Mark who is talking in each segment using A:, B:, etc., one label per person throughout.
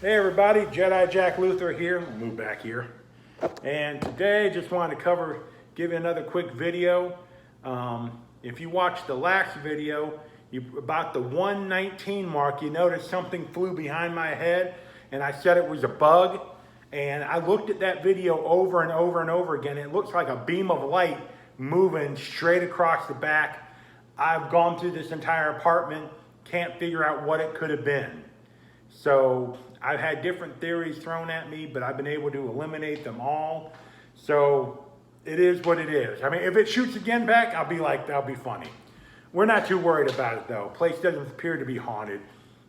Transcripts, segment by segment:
A: Hey everybody, Jedi Jack Luther here. I'll move back here. And today just wanted to give you another quick video. If you watched the last video, about the 119 mark, you noticed something flew behind my head and I said it was a bug. And I looked at that video over and over and over again. It looks like a beam of light moving straight across the back. I've gone through this entire apartment, can't figure out what it could have been. So I've had different theories thrown at me, but I've been able to eliminate them all. So it is what it is. I mean, if it shoots again back, I'll be like, that'll be funny. We're not too worried about it though. Place doesn't appear to be haunted,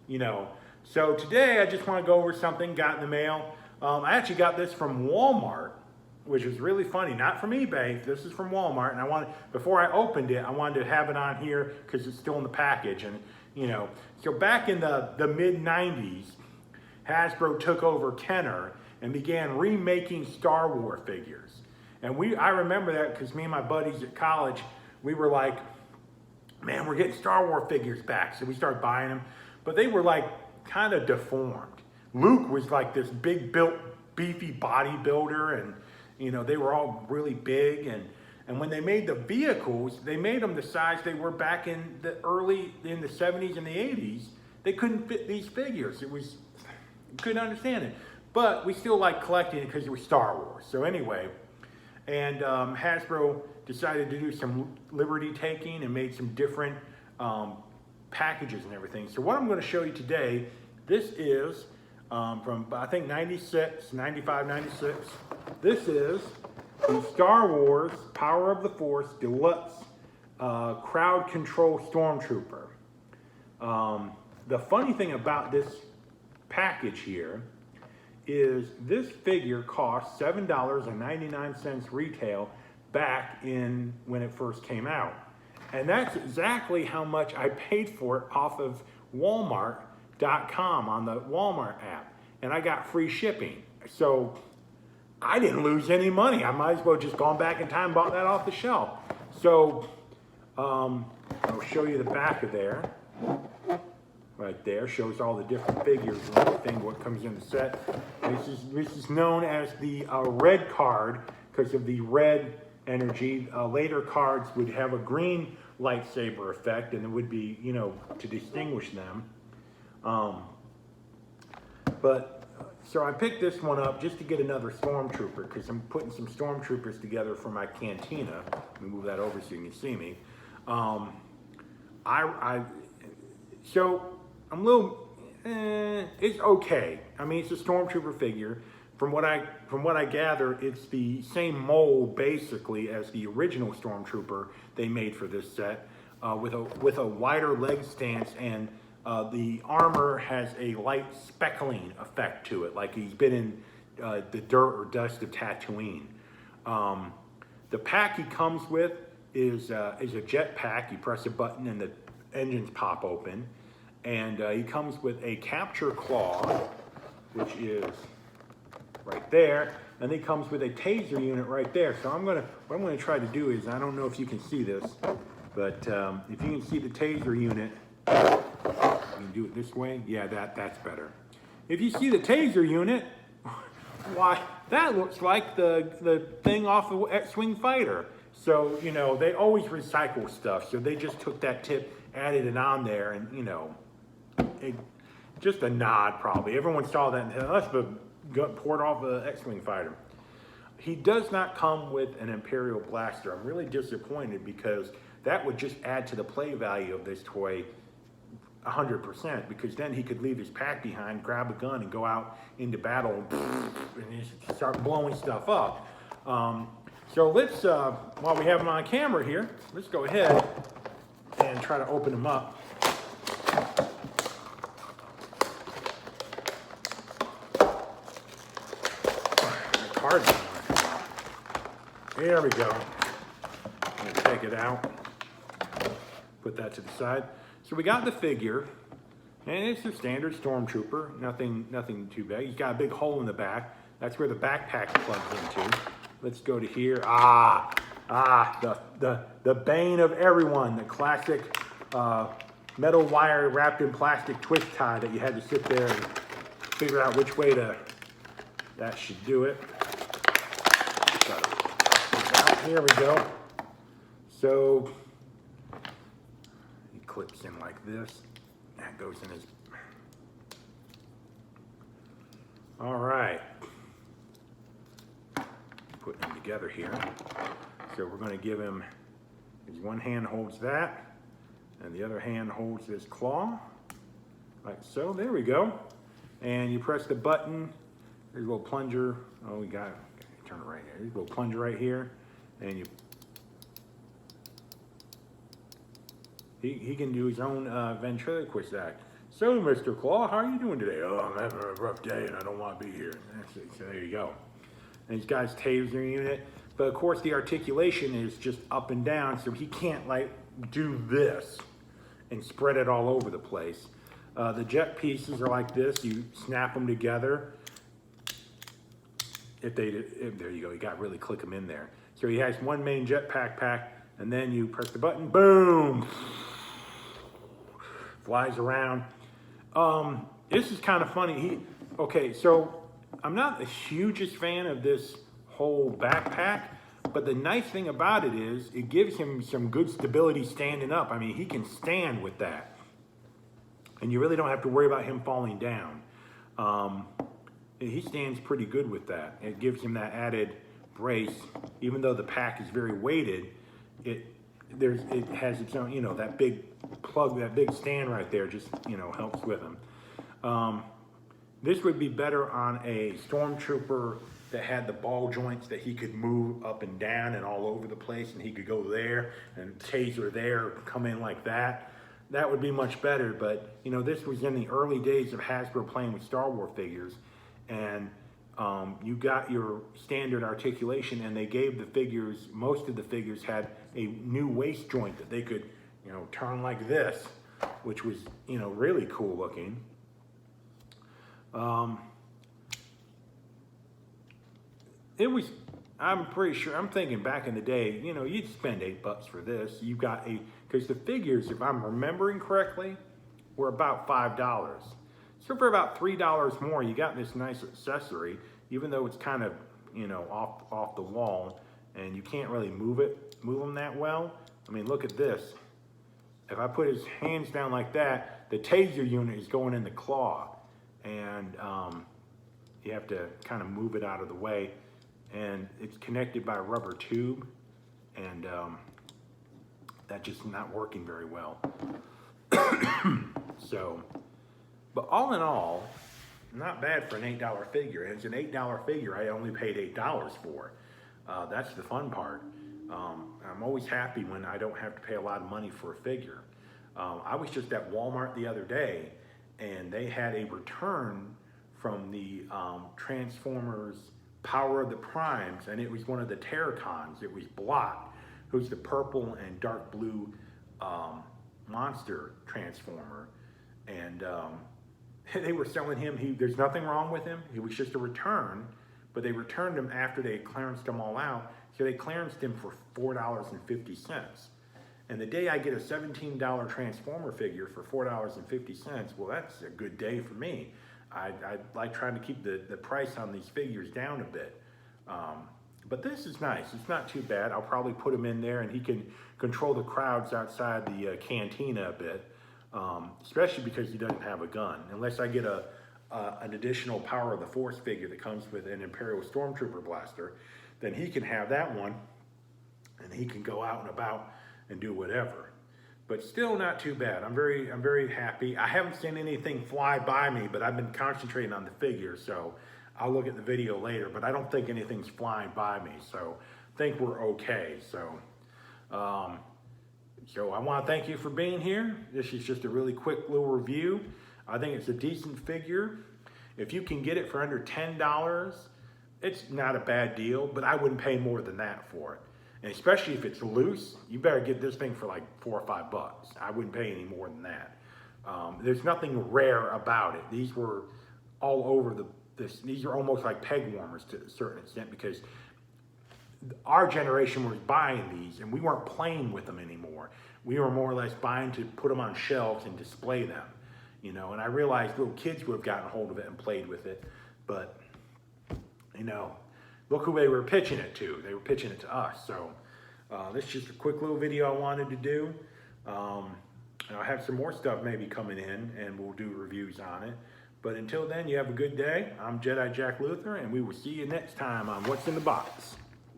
A: you know. So today I just want to go over something got in the mail. I actually got this from Walmart, which is really funny. Not from eBay. This is from Walmart, and before I opened it, I wanted to have it on here because it's still in the package. And you know, so back in the mid '90s, Hasbro took over Kenner and began remaking Star Wars figures. And I remember that because me and my buddies at college, we were like, man, we're getting Star Wars figures back. So we started buying them, but they were like kind of deformed. Luke was like this big built, beefy bodybuilder, and you know, they were all really big. And when they made the vehicles, they made them the size they were back in the 70s and the 80s. They couldn't fit these figures. Couldn't understand it. But we still like collecting it because it was Star Wars. So anyway, and Hasbro decided to do some liberty taking and made some different packages and everything. So what I'm going to show you today, this is from I think 96, 95, 96. This is the Star Wars Power of the Force Deluxe Crowd Control Stormtrooper. The funny thing about this package here is this figure cost $7.99 retail back in when it first came out. And that's exactly how much I paid for it off of Walmart.com on the Walmart app. And I got free shipping. So I didn't lose any money. I might as well just gone back in time and bought that off the shelf. So I'll show you the back of there. Right there shows all the different figures and everything, what comes in the set. This is known as the red card because of the red energy. Later cards would have a green lightsaber effect, and it would be, you know, to distinguish them. So I picked this one up just to get another Stormtrooper because I'm putting some Stormtroopers together for my cantina. Let me move that over so you can see me. So I'm a little, it's okay. I mean, it's a Stormtrooper figure. From what I gather, it's the same mold basically as the original Stormtrooper they made for this set, with a wider leg stance, and the armor has a light speckling effect to it, like he's been in the dirt or dust of Tatooine. The pack he comes with is a jet pack. You press a button and the engines pop open. And he comes with a capture claw, which is right there, and he comes with a taser unit right there. So what I'm gonna try to do is, I don't know if you can see this, but if you can see the taser unit, you can do it this way. Yeah, that's better. If you see the taser unit, why, that looks like the thing off of X-Wing Fighter. So, you know, they always recycle stuff. So they just took that tip, added it on there, and, you know, just a nod probably. Everyone saw that and said, that's the poured off the X-Wing Fighter. He does not come with an Imperial blaster. I'm really disappointed because that would just add to the play value of this toy 100%, because then he could leave his pack behind, grab a gun, and go out into battle and just start blowing stuff up. So let's, while we have him on camera here, let's go ahead and try to open him up. There we go. I'm going to take it out, put that to the side. So we got the figure, and it's a standard Stormtrooper, nothing too bad. He's got a big hole in the back. That's where the backpack plugs into. Let's go to here. The bane of everyone, the classic metal wire wrapped in plastic twist tie that you had to sit there and figure out which way that should do it. Here we go. So he clips in like this. That goes in his. All right. Putting them together here. So we're going to give him, his one hand holds that, and the other hand holds this claw, like so. There we go. And you press the button. There's a little plunger. Oh, we got it. Okay, turn it right here. There's a little plunger right here, and you. He can do his own ventriloquist act. So, Mr. Claw, how are you doing today? Oh, I'm having a rough day and I don't want to be here. So there you go. And he's got his taser unit. But of course the articulation is just up and down, so he can't like do this and spread it all over the place. The jet pieces are like this. You snap them together. There you go. You got to really click them in there. So he has one main jetpack pack, and then you press the button, boom, flies around. This is kind of funny. Okay, so I'm not the hugest fan of this whole backpack, but the nice thing about it is it gives him some good stability standing up. I mean, he can stand with that, and you really don't have to worry about him falling down. He stands pretty good with that. It gives him that added brace, even though the pack is very weighted. It has its own, that big plug, that big stand right there just, helps with him. This would be better on a stormtrooper that had the ball joints that he could move up and down and all over the place, and he could go there and taser there, come in like that. That would be much better, but this was in the early days of Hasbro playing with Star Wars figures, and you got your standard articulation, and they gave the figures, most of the figures had a new waist joint that they could, turn like this, which was, really cool looking. I'm pretty sure, I'm thinking back in the day, you'd spend $8 for this. You got because the figures, if I'm remembering correctly, were about $5. So for about $3 more, you got this nice accessory, even though it's kind of, off the wall, and you can't really move them that well. I mean, look at this. If I put his hands down like that, the taser unit is going in the claw, and you have to kind of move it out of the way, and it's connected by a rubber tube, and that's just not working very well. So, but all in all, not bad for an $8 figure. And it's an $8 figure I only paid $8 for. That's the fun part. I'm always happy when I don't have to pay a lot of money for a figure. I was just at Walmart the other day, and they had a return from the Transformers Power of the Primes, and it was one of the Terracons. It was Blot, who's the purple and dark blue monster transformer, and they were selling him. There's nothing wrong with him. He was just a return, but they returned him after they clearanced them all out. So they clearanced him for $4.50. And the day I get a $17 Transformer figure for $4.50, well, that's a good day for me. I like trying to keep the price on these figures down a bit. But this is nice. It's not too bad. I'll probably put him in there, and he can control the crowds outside the cantina a bit, especially because he doesn't have a gun. Unless I get an additional Power of the Force figure that comes with an Imperial Stormtrooper blaster, then he can have that one, and he can go out and about and do whatever. But still not too bad. I'm very happy. I haven't seen anything fly by me, but I've been concentrating on the figure, so I'll look at the video later, but I don't think anything's flying by me, so I think we're okay. So I want to thank you for being here. This is just a really quick little review. I think it's a decent figure. If you can get it for under $10, it's not a bad deal, but I wouldn't pay more than that for it. And especially if it's loose, you better get this thing for like $4 or $5. I wouldn't pay any more than that. There's nothing rare about it. These were all over these are almost like peg warmers to a certain extent, because our generation was buying these and we weren't playing with them anymore. We were more or less buying to put them on shelves and display them. you know, and I realized little kids would have gotten a hold of it and played with it, but, you know, look who they were pitching it to. They were pitching it to us. So this is just a quick little video I wanted to do. And I'll have some more stuff maybe coming in, and we'll do reviews on it. But until then, you have a good day. I'm Jedi Jack Luther, and we will see you next time on What's in the Box.